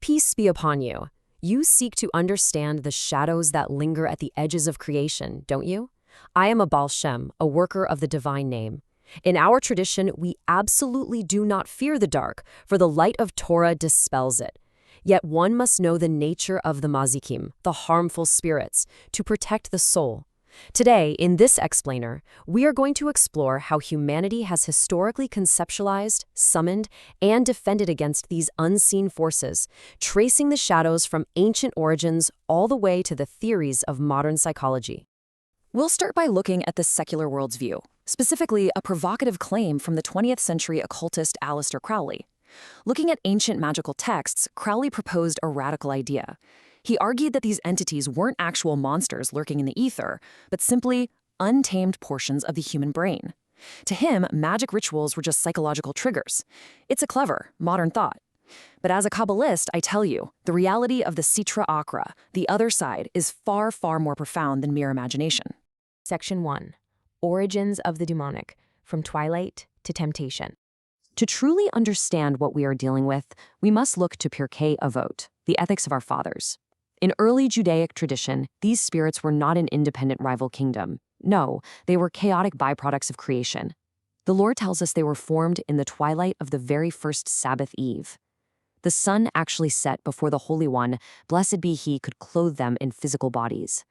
Peace be upon you. You seek to understand the shadows that linger at the edges of creation, don't you? I am a Ba'al Shem, a worker of the divine name. In our tradition, we absolutely do not fear the dark, for the light of Torah dispels it. Yet one must know the nature of the mazikim, the harmful spirits, to protect the soul. Today, in this explainer, we are going to explore how humanity has historically conceptualized, summoned, and defended against these unseen forces, tracing the shadows from ancient origins all the way to the theories of modern psychology. We'll start by looking at the secular world's view, specifically a provocative claim from the 20th century occultist Aleister Crowley. Looking at ancient magical texts, Crowley proposed a radical idea. He argued that these entities weren't actual monsters lurking in the ether, but simply untamed portions of the human brain. To him, magic rituals were just psychological triggers. It's a clever, modern thought. But as a Kabbalist, I tell you, the reality of the Sitra Achra, the other side, is far, far more profound than mere imagination. Section 1. Origins of the demonic, from twilight to temptation. To truly understand what we are dealing with, we must look to Pirkei Avot, the ethics of our fathers. In early Judaic tradition, these spirits were not an independent rival kingdom. No, they were chaotic byproducts of creation. The Lord tells us they were formed in the twilight of the very first Sabbath eve. The sun actually set before the Holy One, blessed be He, could clothe them in physical bodies.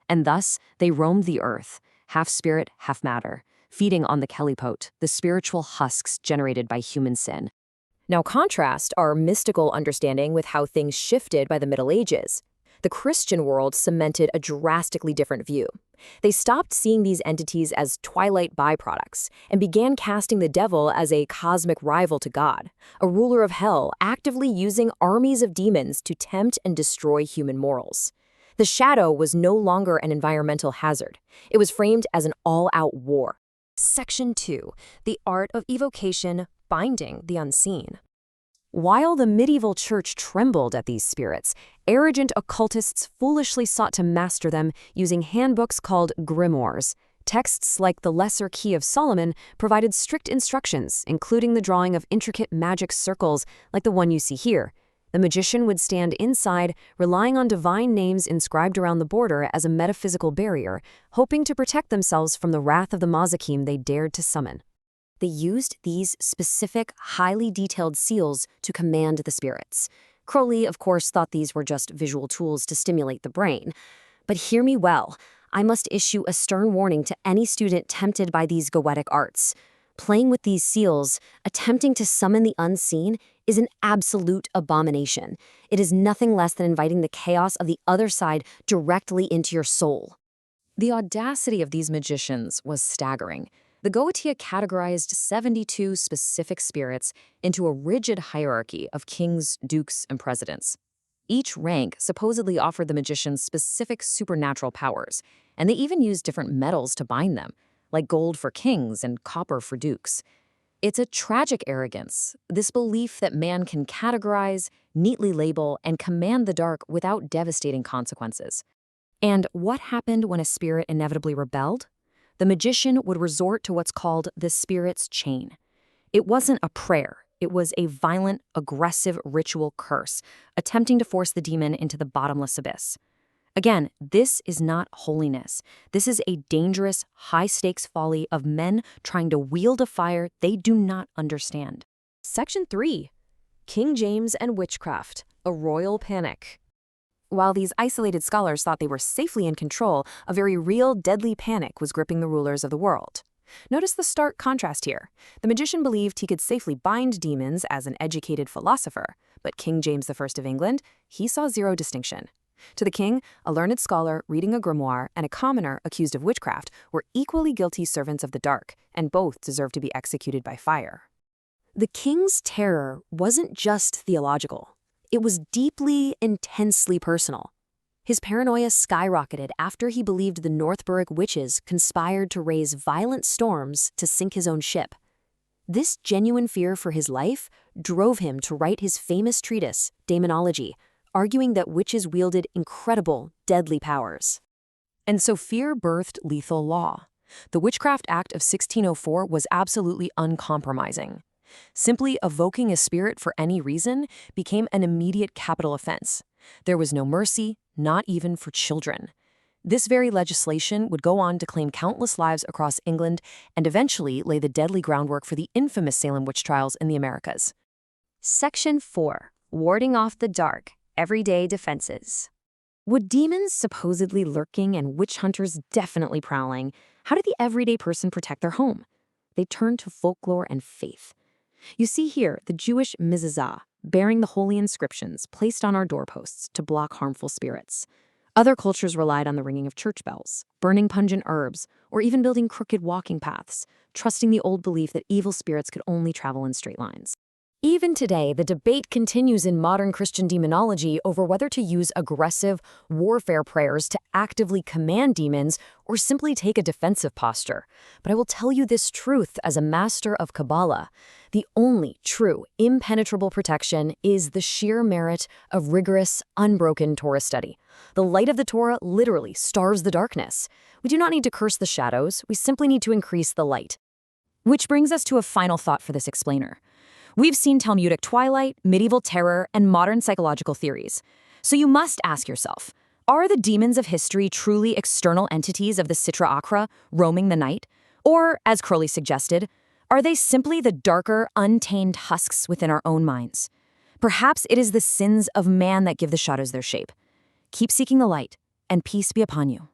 And thus, they roamed the earth, half spirit, half matter, feeding on the kelipot, the spiritual husks generated by human sin. Now contrast our mystical understanding with how things shifted by the Middle Ages. The Christian world cemented a drastically different view. They stopped seeing these entities as twilight byproducts and began casting the devil as a cosmic rival to God, a ruler of hell actively using armies of demons to tempt and destroy human morals. The shadow was no longer an environmental hazard. It was framed as an all-out war. Section 2. The art of evocation, binding the unseen. While the medieval church trembled at these spirits, arrogant occultists foolishly sought to master them using handbooks called grimoires. Texts like the Lesser Key of Solomon provided strict instructions, including the drawing of intricate magic circles like the one you see here. The magician would stand inside, relying on divine names inscribed around the border as a metaphysical barrier, hoping to protect themselves from the wrath of the mazikim they dared to summon. They used these specific, highly detailed seals to command the spirits. Crowley, of course, thought these were just visual tools to stimulate the brain. But hear me well, I must issue a stern warning to any student tempted by these goetic arts. Playing with these seals, attempting to summon the unseen, is an absolute abomination. It is nothing less than inviting the chaos of the other side directly into your soul. The audacity of these magicians was staggering. The Goetia categorized 72 specific spirits into a rigid hierarchy of kings, dukes, and presidents. Each rank supposedly offered the magicians specific supernatural powers, and they even used different metals to bind them, like gold for kings and copper for dukes. It's a tragic arrogance, this belief that man can categorize, neatly label, and command the dark without devastating consequences. And what happened when a spirit inevitably rebelled? The magician would resort to what's called the spirit's chain. It wasn't a prayer. It was a violent, aggressive ritual curse, attempting to force the demon into the bottomless abyss. Again, this is not holiness. This is a dangerous, high-stakes folly of men trying to wield a fire they do not understand. Section 3. King James and Witchcraft, a Royal Panic. While these isolated scholars thought they were safely in control, a very real, deadly panic was gripping the rulers of the world. Notice the stark contrast here. The magician believed he could safely bind demons as an educated philosopher, but King James I of England, he saw zero distinction. To the king, a learned scholar reading a grimoire and a commoner accused of witchcraft were equally guilty servants of the dark, and both deserved to be executed by fire. The king's terror wasn't just theological. It was deeply, intensely personal. His paranoia skyrocketed after he believed the Northberwick witches conspired to raise violent storms to sink his own ship. This genuine fear for his life drove him to write his famous treatise, Demonology, arguing that witches wielded incredible, deadly powers. And so fear birthed lethal law. The Witchcraft Act of 1604 was absolutely uncompromising. Simply evoking a spirit for any reason became an immediate capital offense. There was no mercy, not even for children. This very legislation would go on to claim countless lives across England and eventually lay the deadly groundwork for the infamous Salem witch trials in the Americas. Section 4. Warding off the dark. Everyday defenses. With demons supposedly lurking and witch hunters definitely prowling, how did the everyday person protect their home? They turned to folklore and faith. You see here the Jewish mezuzah, bearing the holy inscriptions placed on our doorposts to block harmful spirits. Other cultures relied on the ringing of church bells, burning pungent herbs, or even building crooked walking paths, trusting the old belief that evil spirits could only travel in straight lines. Even today, the debate continues in modern Christian demonology over whether to use aggressive warfare prayers to actively command demons or simply take a defensive posture. But I will tell you this truth as a master of Kabbalah. The only true, impenetrable protection is the sheer merit of rigorous, unbroken Torah study. The light of the Torah literally stars the darkness. We do not need to curse the shadows, we simply need to increase the light. Which brings us to a final thought for this explainer. We've seen Talmudic twilight, medieval terror, and modern psychological theories. So you must ask yourself, are the demons of history truly external entities of the Sitra Achra roaming the night? Or, as Crowley suggested, are they simply the darker, untamed husks within our own minds? Perhaps it is the sins of man that give the shadows their shape. Keep seeking the light, and peace be upon you.